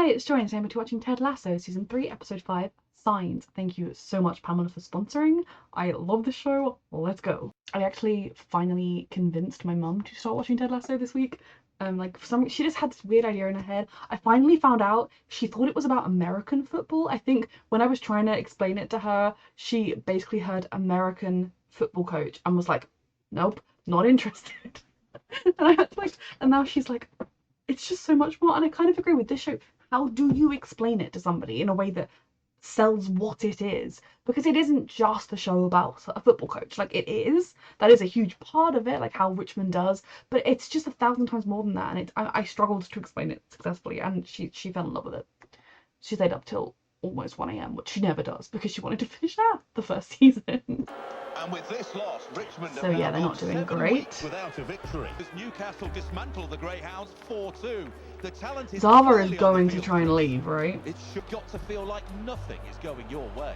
it's Joy, and today we're watching Ted Lasso, Season 3, Episode 5, Signs. Thank you so much, Pamela, for sponsoring. I love the show. Let's go. I actually finally convinced my mum to start watching Ted Lasso this week. Like, she just had this weird idea in her head. I finally found out she thought it was about American football. I think when I was trying to explain it to her, she basically heard American football coach and was like, nope, not interested. And I had to and now she's like, it's just so much more. And I kind of agree with this show. How do you explain it to somebody in a way that sells what it is? Because it isn't just a show about a football coach. Like, it is. That is a huge part of it, like how Richmond does. But it's just 1,000 times more than that. And I struggled to explain it successfully. And she fell in love with it. She stayed up till almost 1 a.m, which she never does because she wanted to finish out the first season. And with this loss, Richmond so yeah, they're not doing great. Without a victory. Newcastle dismantle the Greyhounds 4-2. The talent is Zava is going to try and leave, right? It's got to feel like nothing is going your way.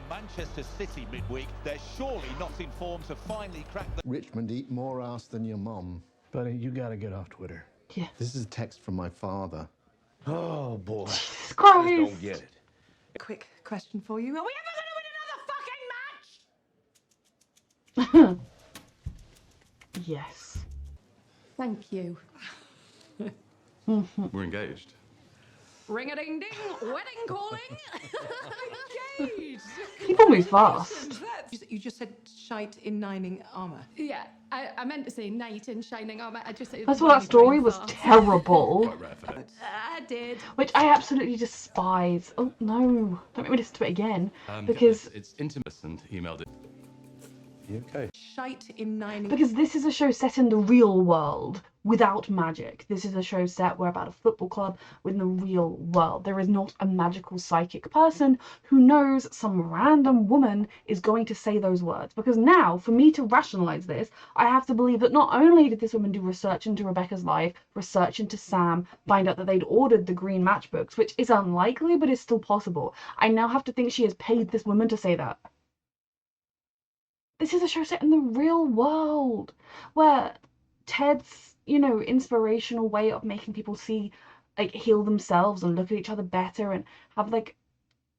Manchester City midweek, they're surely not in form to finally crack the... Richmond eat more ass than your mum. Buddy, you gotta get off Twitter. Yeah. This is a text from my father. Oh, boy. Jesus Christ. I just don't get it. Quick question for you. Are we ever going to win another fucking match? Yes. Thank you. We're engaged. Ring-a-ding-ding, wedding calling. Engaged. People move fast. You just said shite in nining armour. Yeah, I meant to say knight in shining armour. I just said. First of all, that story was terrible. I did. Which I absolutely despise. Oh no, don't make me listen to it again. Because it's intimate and emailed it. Okay. Shite in nining. Because this is a show set in the real world without magic. This is a show set where about a football club within the real world. There is not a magical psychic person who knows some random woman is going to say those words. Because now, for me to rationalize this, I have to believe that not only did this woman do research into Rebecca's life, research into Sam, find out that they'd ordered the green matchbooks, which is unlikely, but is still possible. I now have to think she has paid this woman to say that. This is a show set in the real world, where Ted's, inspirational way of making people see, heal themselves and look at each other better and have,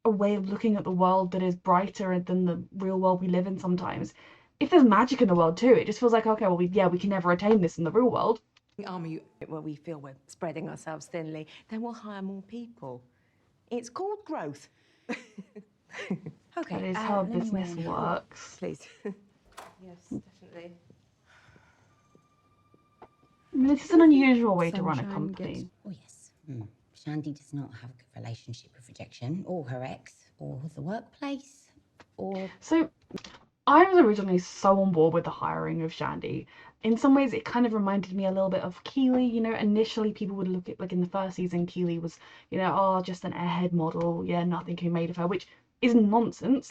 a way of looking at the world that is brighter than the real world we live in sometimes. If there's magic in the world too, it just feels like, okay, well, we can never attain this in the real world. Army, where we feel we're spreading ourselves thinly, then we'll hire more people. It's called growth. Okay. That is how business works. Please. Yes, definitely. I mean, this is an unusual way to run a company. Oh, yes. Shandy does not have a good relationship with rejection, or her ex, or the workplace, or... So, I was originally so on board with the hiring of Shandy. In some ways, it kind of reminded me a little bit of Keely. Initially people would look at, in the first season, Keely was, just an airhead model. Yeah, nothing can be made of her, which is nonsense.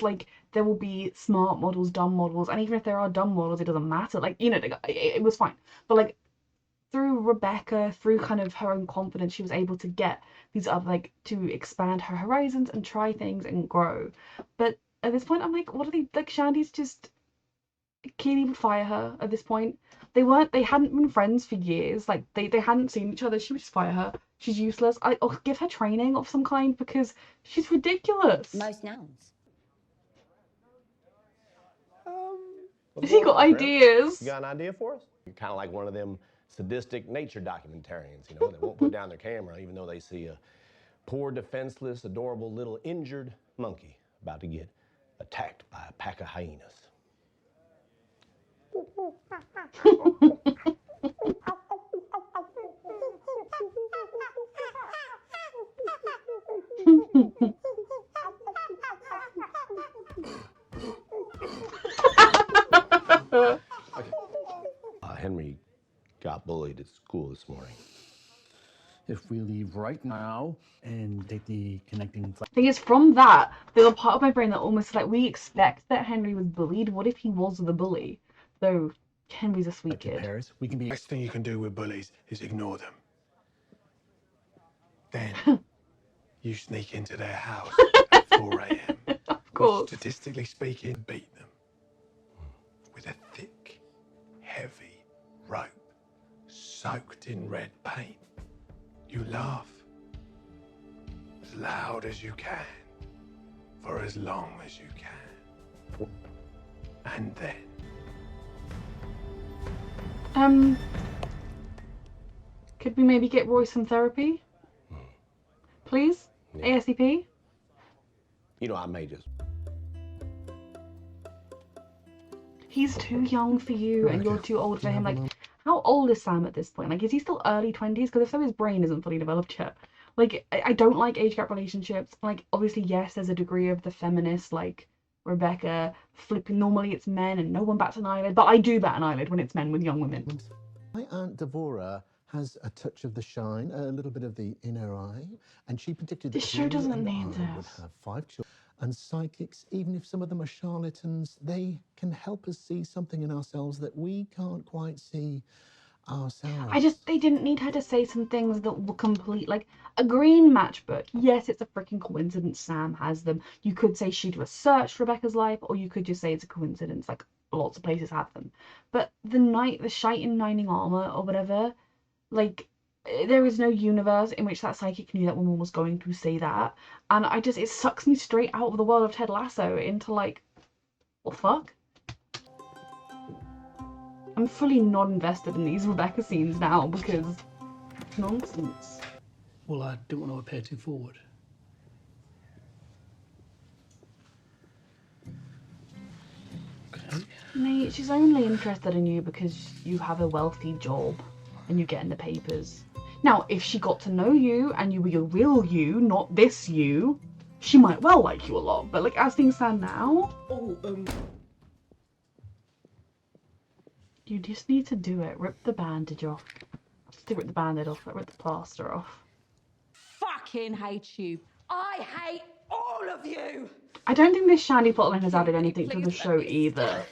There will be smart models, dumb models, and even if there are dumb models, it doesn't matter. It was fine. But, through Rebecca, through kind of her own confidence, she was able to get these other, to expand her horizons and try things and grow. But at this point, I'm like, what are they, Shandy's just... Keely would fire her at this point. They hadn't been friends for years. They hadn't seen each other. She would just fire her. She's useless. Or give her training of some kind because she's ridiculous. Most nouns. Has he got ideas? You got an idea for us? You're kind of like one of them sadistic nature documentarians, that won't put down their camera even though they see a poor, defenseless, adorable little injured monkey about to get attacked by a pack of hyenas. Henry got bullied at school this morning. If we leave right now and take the connecting flight. Thing is, from that, there's a part of my brain that almost we expect that Henry was bullied. What if he was the bully? Though Henry's a sweet kid. Paris, we can be. Next thing you can do with bullies is ignore them. Then you sneak into their house at 4 a.m. Of course. Which, statistically speaking, beat them with a thick, heavy rope soaked in red paint. You laugh as loud as you can for as long as you can. And then could we maybe get Roy some therapy? Please? Yeah. ASAP? You know, I may just. He's too young for you and you're too old for him. Like, how old is Sam at this point? Like, is he still early 20s? Because if so, his brain isn't fully developed yet. Like, I don't like age gap relationships. Like, obviously, yes, there's a degree of the feminist, like, Rebecca flipping. Normally it's men and no one bats an eyelid, but I do bat an eyelid when it's men with young women. My Aunt Devora has a touch of the shine, a little bit of the inner eye, and she predicted that This show we doesn't and need I would this. have 5 children. And psychics, even if some of them are charlatans, they can help us see something in ourselves that we can't quite see ourselves. They didn't need her to say some things that were complete, like, a green matchbook. Yes, it's a freaking coincidence Sam has them. You could say she'd researched Rebecca's life, or you could just say it's a coincidence, like, lots of places have them. But the shite in Knighting armor, or whatever, like, there is no universe in which that psychic knew that woman was going to say that. And it sucks me straight out of the world of Ted Lasso into, like, what the fuck? I'm fully not invested in these Rebecca scenes now because it's nonsense. Well, I don't want to appear too forward. Okay. Mate, she's only interested in you because you have a wealthy job and you get in the papers. Now, if she got to know you and you were your real you, not this you, she might well like you a lot. But, like, as things stand now... You just need to do it. Rip the bandage off. Just rip the bandage off. Rip the plaster off. Fucking hate you. I hate all of you. I don't think this Shandy plotline has added anything to the show either.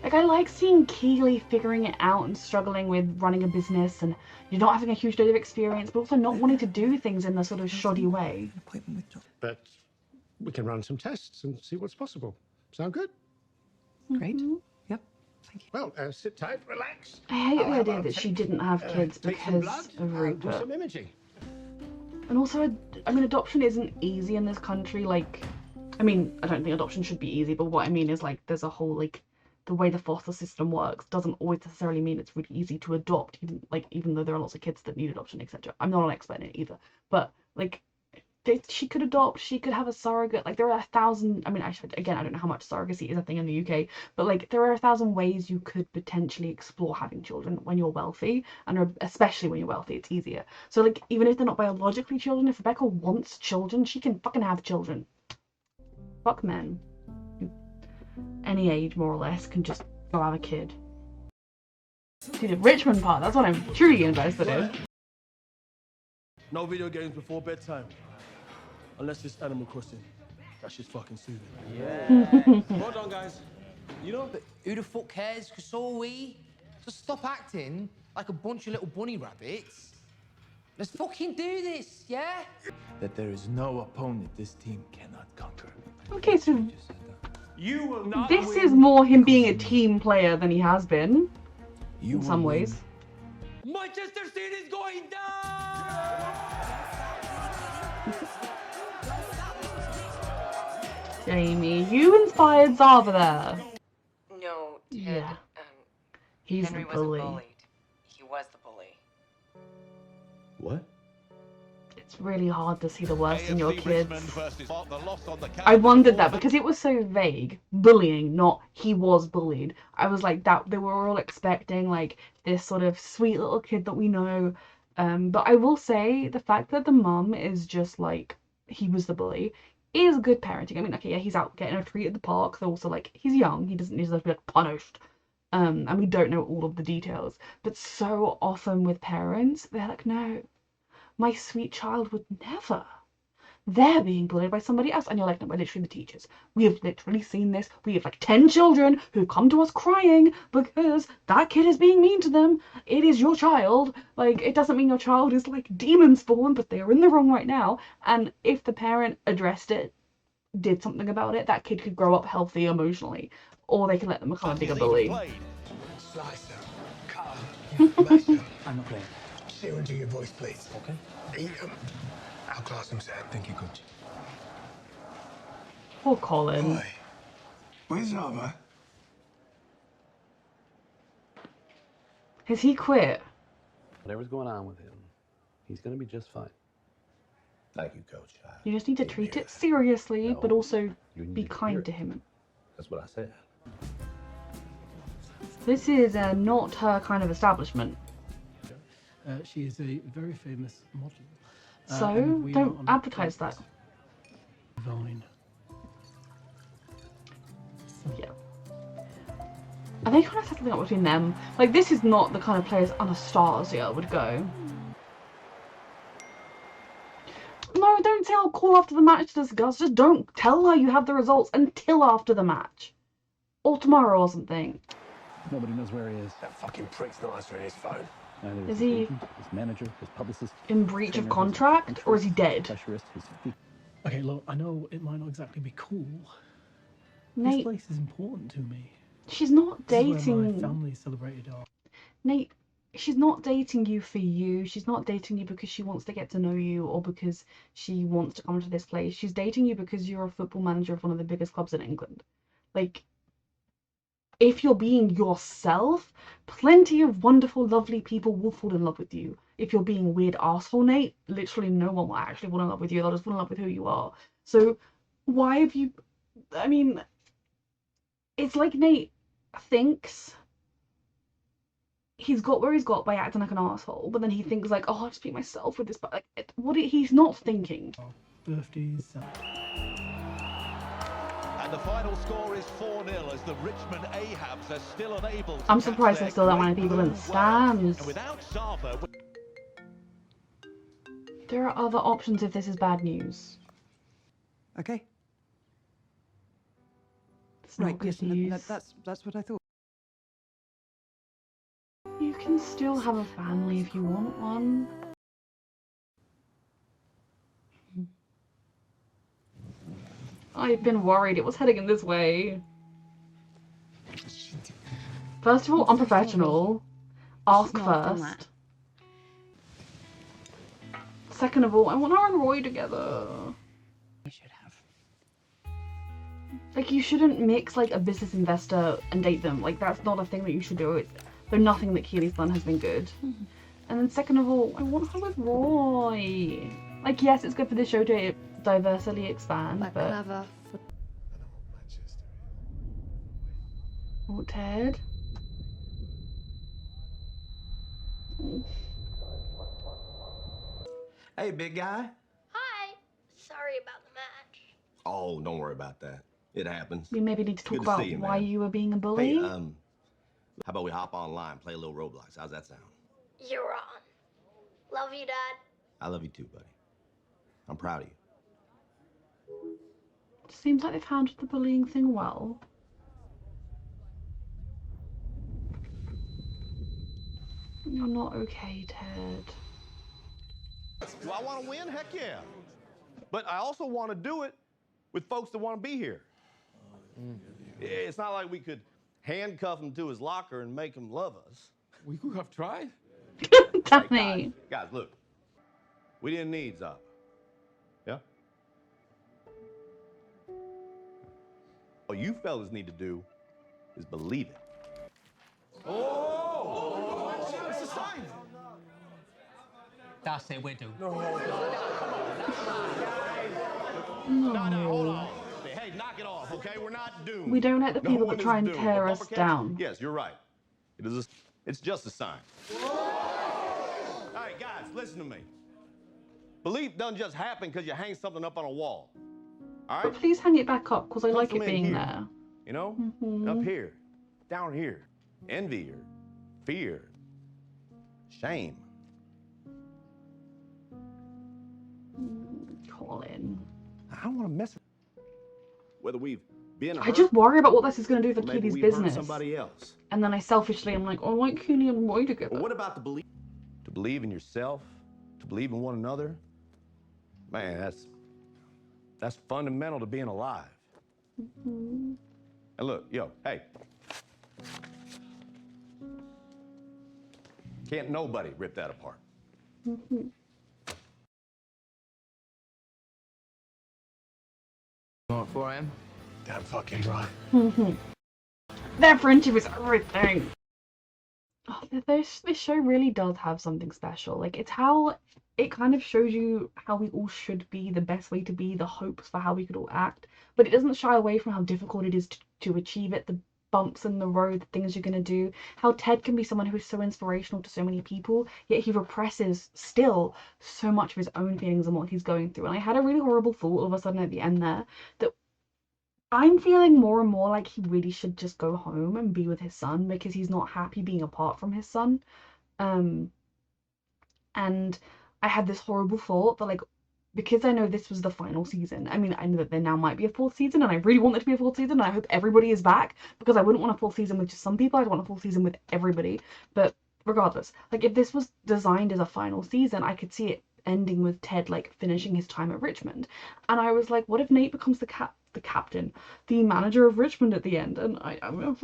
Like, I like seeing Keeley figuring it out and struggling with running a business and you're not having a huge load of experience, but also not wanting to do things in a sort of shoddy way. But we can run some tests and see what's possible. Sound good? Great. Yep. Thank you. Well, sit tight, relax. I hate the I'll have idea our that she tech, didn't have kids take some because blood, of do Rupert. some imaging. And also, I mean, adoption isn't easy in this country. Like, I mean, I don't think adoption should be easy, but what I mean is, like, there's a whole, like, the way the foster system works doesn't always necessarily mean it's really easy to adopt, even though there are lots of kids that need adoption, etc. I'm not an expert in it either, but, like, she could adopt, she could have a surrogate. Like, there are 1,000, I mean, again, I don't know how much surrogacy is a thing in the UK, but, like, there are 1,000 ways you could potentially explore having children when you're wealthy, and especially when you're wealthy, it's easier. So, like, even if they're not biologically children, if Rebecca wants children, she can fucking have children. Fuck men. Any age, more or less, can just go have a kid. See, the Richmond part, that's what I'm truly invested in. no video games before bedtime. Unless it's Animal Crossing. That shit's fucking soothing. Yeah. Well done, guys. You know, but who the fuck cares? Because so are we. Just stop acting like a bunch of little bunny rabbits. Let's fucking do this, yeah? That there is no opponent this team cannot conquer. Okay, so You will not this win is more him being a team player than he has been, You in some will win. ways. Manchester City is going down! Jamie, you inspired Zava there. No, Ted. Yeah. He's Henry the wasn't bully. bullied. He was the bully. What? It's really hard to see the worst in your AFC kids. Richmond versus the loss on the I wondered that calendar. because it was so vague. Bullying, not he was bullied. I was like, that they were all expecting like this sort of sweet little kid that we know. But I will say the fact that the mum is just like he was the bully is good parenting. I mean, okay, yeah, he's out getting a treat at the park. So also like he's young, he doesn't deserve to be like punished. And we don't know all of the details. But so often with parents, they're like, no, my sweet child would never. They're being bullied by somebody else. And you're like, no, we're literally the teachers. We have literally seen this. We have like 10 children who've come to us crying because that kid is being mean to them. It is your child. Like, it doesn't mean your child is like demon spawn, but they are in the wrong right now. And if the parent addressed it, did something about it, that kid could grow up healthy emotionally. Or they can let them become a bigger bully. Slicer, cut, mash 'em. I'm not playing. Share into your voice, please. Okay. Outclass him, Sam. Thank you, coach. Poor Colin. Boy, where's Zava? Has he quit? Whatever's going on with him, he's going to be just fine. Thank you, Coach. You just need to treat it seriously, but also be to kind hear to it. him. That's what I said. This is not her kind of establishment. She is a very famous model. So, and we don't are on advertise dates. that. Vine. Yeah. Are they kind of settling up between them? Like, this is not the kind of place Anastasia would go. No, don't say I'll call after the match to discuss. Just don't tell her you have the results until after the match. Or tomorrow or something. Nobody knows where he is. That fucking prick's not answering his phone. Neither Is his he agent, his manager, his publicist. in breach of trainer, his contract? Or is he dead? pressurist, his... Okay, look, I know it might not exactly be cool. This Nate, place is important to me. she's not This is where my dating... family celebrated our... Nate, she's not dating you for you. She's not dating you because she wants to get to know you or because she wants to come to this place. She's dating you because you're a football manager of one of the biggest clubs in England. Like, if you're being yourself, plenty of wonderful, lovely people will fall in love with you. If you're being a weird asshole, Nate, literally no one will actually fall in love with you. They'll just fall in love with who you are. So, why have you... I mean, it's like Nate thinks he's got where he's got by acting like an asshole, but then he thinks like, oh, I'll just be myself with this. But like, he's not thinking. Birthdays. And the final score is 4-0 as the Richmond Ahabs are still unable to I'm catch surprised their there's still that great many people in the blue well. stands. And without Sava, There are other options if this is bad news. Okay. It's not Right, good yes, news. that's what I thought. You can still have a family if you want one. I've been worried it was heading in this way. First of all, unprofessional. Ask first. Second of all, I want her and Roy together. I should have. Like, you shouldn't mix, like, a business investor and date them. Like, that's not a thing that you should do. Though nothing that Keely's done has been good. And then second of all, I want her with Roy. Like, yes, it's good for this show to diversely expand, but... Clever. Oh, Ted. Hey, big guy. Hi. Sorry about the match. Oh, don't worry about that. It happens. We maybe need to It's talk good to about see you, why man. you were being a bully. Hey, how about we hop online, play a little Roblox? How's that sound? You're on. Love you, Dad. I love you too, buddy. I'm proud of you. Seems like they've handled the bullying thing well. You're not okay, Ted. Do I want to win? Heck yeah. But I also want to do it with folks that want to be here. It's not like we could handcuff him to his locker and make him love us. We could have tried. Danny. Guys, look. We didn't need Zava. Yeah? All you fellas need to do is believe it. It's a sign. That's it, we do. No, hold on. Hey, knock it off, okay? We're not doomed. We don't let the No people one that is try and doomed. tear The us bumper catch? down. Yes, you're right. It's just a sign. All right, guys, listen to me. Belief doesn't just happen because you hang something up on a wall. All right? But please hang it back up, because I like from it in being here. there. You know? Mhm. Up here, down here. Envy or fear, shame. Colin. I don't want to mess with whether we've been I just worry about what this is going to do for or maybe Keely's we've hurt business. somebody else. And then I selfishly am like, oh, I like Keely and Roy together. But what about the belief? To believe in yourself, to believe in one another. Man, that's fundamental to being alive. And look, yo, hey. Can't nobody rip that apart. What, 4 a.m.? Damn fucking right. Their friendship is everything. Oh, this show really does have something special. Like, it's how it kind of shows you how we all should be, the best way to be, the hopes for how we could all act, but it doesn't shy away from how difficult it is to achieve it, the bumps in the road, the things you're gonna do, how Ted can be someone who is so inspirational to so many people, yet he represses still so much of his own feelings and what he's going through. And I had a really horrible thought all of a sudden at the end there, that I'm feeling more and more like he really should just go home and be with his son, because he's not happy being apart from his son. And I had this horrible thought that, like, because I know this was the final season, I mean, I know that there now might be a fourth season, and I really want there to be a fourth season, and I hope everybody is back, because I wouldn't want a full season with just some people, I'd want a full season with everybody. But regardless, like, if this was designed as a final season, I could see it ending with Ted, like, finishing his time at Richmond. And I was like, what if Nate becomes the captain, the manager of Richmond at the end? And I don't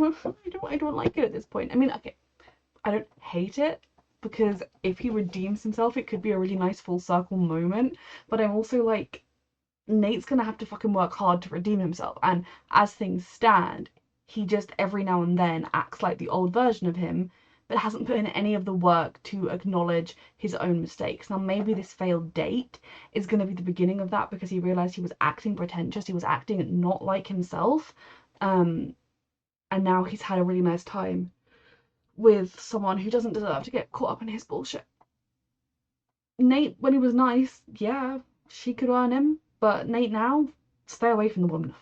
like it at this point. I mean, okay, I don't hate it, because if he redeems himself, it could be a really nice full circle moment. But I'm also like, Nate's gonna have to fucking work hard to redeem himself. And as things stand, he just every now and then acts like the old version of him, but hasn't put in any of the work to acknowledge his own mistakes. Now, maybe this failed date is going to be the beginning of that, because he realized he was acting pretentious, he was acting not like himself, and now he's had a really nice time with someone who doesn't deserve to get caught up in his bullshit. Nate, when he was nice, yeah, she could earn him, but Nate now, stay away from the woman.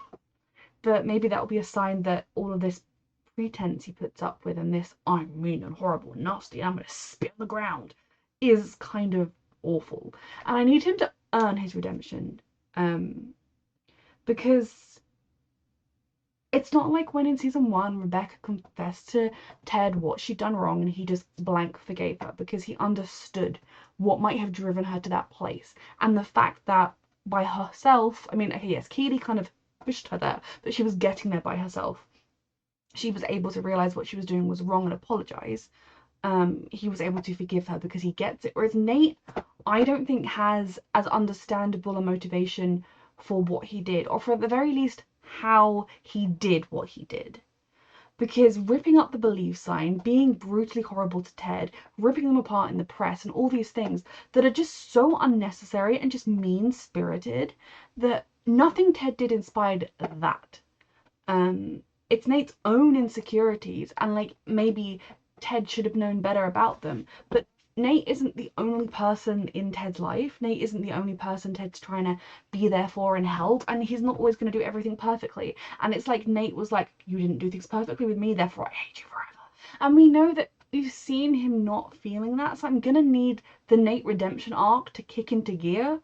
But maybe that'll be a sign that all of this pretense he puts up with, and this I'm mean and horrible and nasty, I'm gonna spit on the ground, is kind of awful. And I need him to earn his redemption, because it's not like when in season 1 Rebecca confessed to Ted what she'd done wrong and he just blank forgave her, because he understood what might have driven her to that place. And the fact that by herself, I mean, okay, yes, Keely kind of pushed her there, but she was getting there by herself. She was able to realize what she was doing was wrong and apologize. He was able to forgive her because he gets it. Whereas Nate, I don't think has as understandable a motivation for what he did, or for at the very least how he did what he did. Because ripping up the believe sign, being brutally horrible to Ted, ripping them apart in the press, and all these things that are just so unnecessary and just mean-spirited, that nothing Ted did inspired that. It's Nate's own insecurities, and like maybe Ted should have known better about them, but Nate isn't the only person in Ted's life. Nate isn't the only person Ted's trying to be there for and help, and he's not always going to do everything perfectly. And it's like Nate was like, you didn't do things perfectly with me, therefore I hate you forever. And we know that we've seen him not feeling that, so I'm gonna need the Nate redemption arc to kick into gear,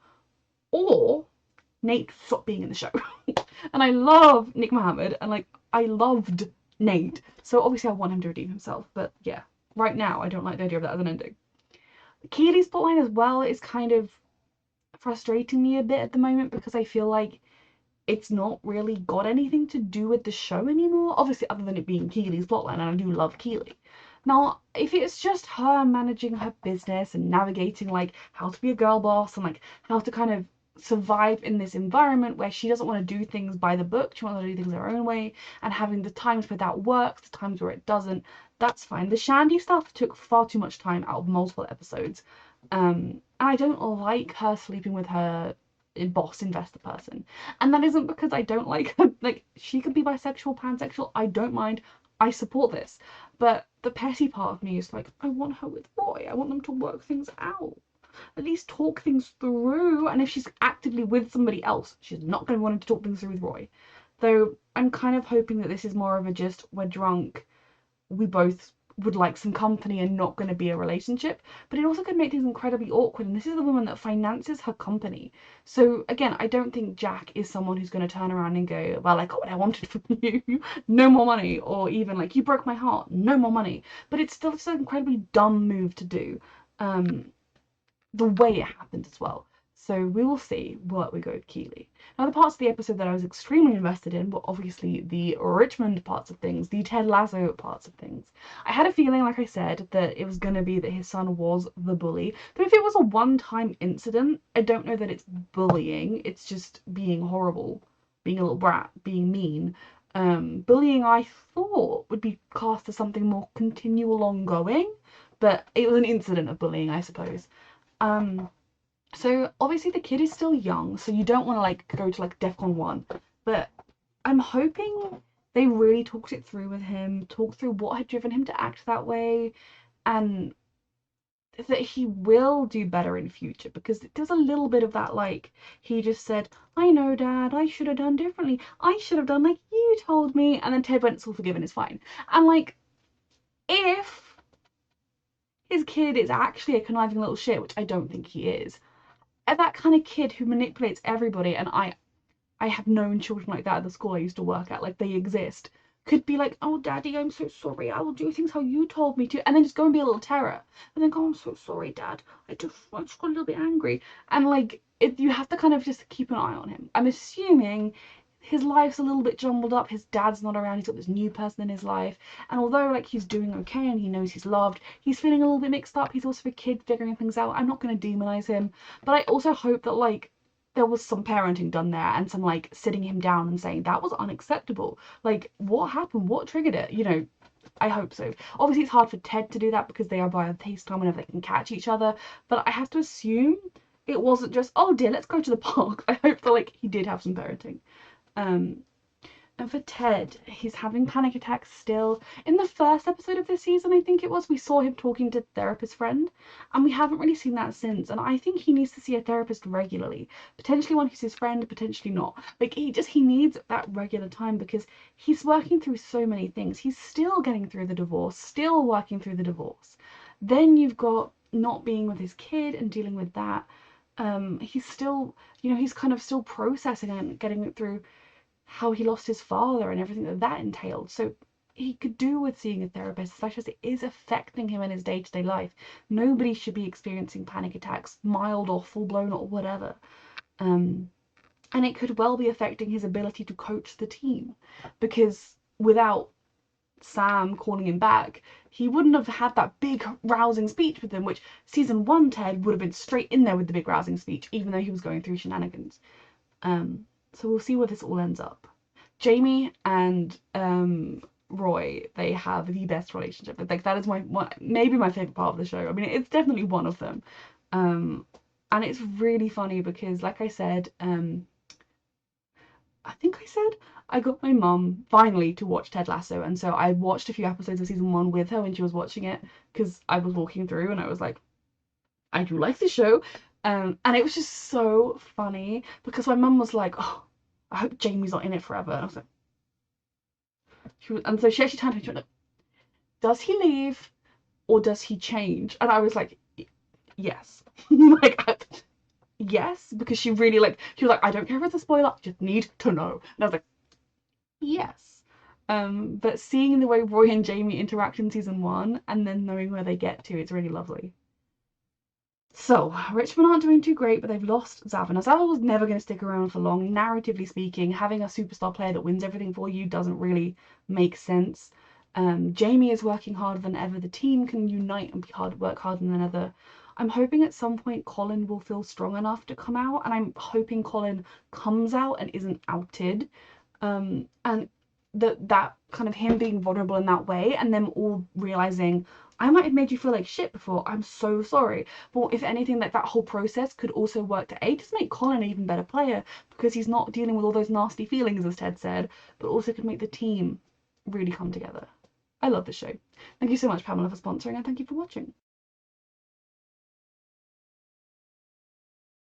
or Nate stop being in the show. And I love Nick Mohammed, and like, I loved Nate, so obviously I want him to redeem himself, but yeah, right now I don't like the idea of that as an ending. Keely's plotline as well is kind of frustrating me a bit at the moment, because I feel like it's not really got anything to do with the show anymore, obviously other than it being Keely's plotline, and I do love Keely. Now, if it's just her managing her business and navigating like how to be a girl boss and like how to kind of survive in this environment where she doesn't want to do things by the book, she wants to do things her own way, and having the times where that works, the times where it doesn't, that's fine. The Shandy stuff took far too much time out of multiple episodes, and I don't like her sleeping with her boss investor person, and that isn't because I don't like her. Like, she could be bisexual, pansexual, I don't mind, I support this, but the petty part of me is like, I want her with Roy, I want them to work things out, at least talk things through. And if she's actively with somebody else, she's not going to want to talk things through with Roy. Though I'm kind of hoping that this is more of a just, we're drunk, we both would like some company, and not going to be a relationship. But it also could make things incredibly awkward, and this is the woman that finances her company. So again, I don't think Jack is someone who's going to turn around and go, well, I got what I wanted from you, no more money, or even like, you broke my heart, no more money. But it's still just an incredibly dumb move to do. The way it happened as well. So we will see what we go with Keeley. Now, the parts of the episode that I was extremely invested in were obviously the Richmond parts of things, the Ted Lasso parts of things. I had a feeling, like I said, that it was going to be that his son was the bully. But if it was a one-time incident, I don't know that it's bullying. It's just being horrible, being a little brat, being mean. Bullying, I thought, would be cast as something more continual, ongoing, but it was an incident of bullying, I suppose. So obviously the kid is still young, so you don't want to like go to like DEFCON 1, but I'm hoping they really talked it through with him, talked through what had driven him to act that way, and that he will do better in future, because there's a little bit of that, like, he just said, I know, Dad, I should have done differently, I should have done like you told me, and then Ted went, it's all forgiven, it's fine. And like, if his kid is actually a conniving little shit, which I don't think he is, that kind of kid who manipulates everybody, and I have known children like that at the school I used to work at, like, they exist, could be like, oh Daddy, I'm so sorry, I will do things how you told me to, and then just go and be a little terror, and then go, I'm so sorry, Dad, I just got a little bit angry, and like, you have to kind of just keep an eye on him. I'm assuming his life's a little bit jumbled up, his dad's not around, he's got this new person in his life, and although like he's doing okay and he knows he's loved, he's feeling a little bit mixed up. He's also a kid figuring things out. I'm not going to demonize him, but I also hope that like there was some parenting done there, and some like sitting him down and saying that was unacceptable, like what happened, what triggered it, you know. I hope so. Obviously it's hard for Ted to do that because they are via FaceTime whenever they can catch each other, but I have to assume it wasn't just, oh dear, let's go to the park. I hope that like he did have some parenting. And for Ted, he's having panic attacks still. In the first episode of this season, I think it was, we saw him talking to a therapist friend, and we haven't really seen that since, and I think he needs to see a therapist regularly. Potentially one who's his friend, potentially not. Like, he needs that regular time, because he's working through so many things. He's still getting through the divorce, still working through the divorce. Then you've got not being with his kid and dealing with that. He's still, you know, he's kind of still processing and getting it through how he lost his father and everything that entailed. So he could do with seeing a therapist, especially as it is affecting him in his day-to-day life. Nobody should be experiencing panic attacks, mild or full-blown or whatever. And it could well be affecting his ability to coach the team, because without Sam calling him back, he wouldn't have had that big rousing speech with him, which season 1 Ted would have been straight in there with the big rousing speech, even though he was going through shenanigans. So we'll see where this all ends up. Jamie and Roy, they have the best relationship. Like, that is maybe my favourite part of the show. I mean, it's definitely one of them. And it's really funny because, like I said, I think I said I got my mum finally to watch Ted Lasso, and so I watched a few episodes of season 1 with her when she was watching it, because I was walking through and I was like, I do like this show. And it was just so funny because my mum was like, oh, I hope Jamie's not in it forever. And I was like, and so she actually turned to me and went, does he leave or does he change? And I was like, yes. Like, yes, because she really, like, she was like, I don't care if it's a spoiler, I just need to know. And I was like, yes. But seeing the way Roy and Jamie interact in season 1 and then knowing where they get to, it's really lovely. So, Richmond aren't doing too great, but they've lost Zava. Now, Zava was never going to stick around for long. Narratively speaking, having a superstar player that wins everything for you doesn't really make sense. Jamie is working harder than ever. The team can unite and work harder than ever. I'm hoping at some point Colin will feel strong enough to come out, and I'm hoping Colin comes out and isn't outed. And that kind of him being vulnerable in that way, and them all realizing, I might have made you feel like shit before, I'm so sorry. But if anything, that whole process could also work to just make Colin an even better player, because he's not dealing with all those nasty feelings, as Ted said, but also could make the team really come together. I love this show. Thank you so much, Pamela, for sponsoring, and thank you for watching.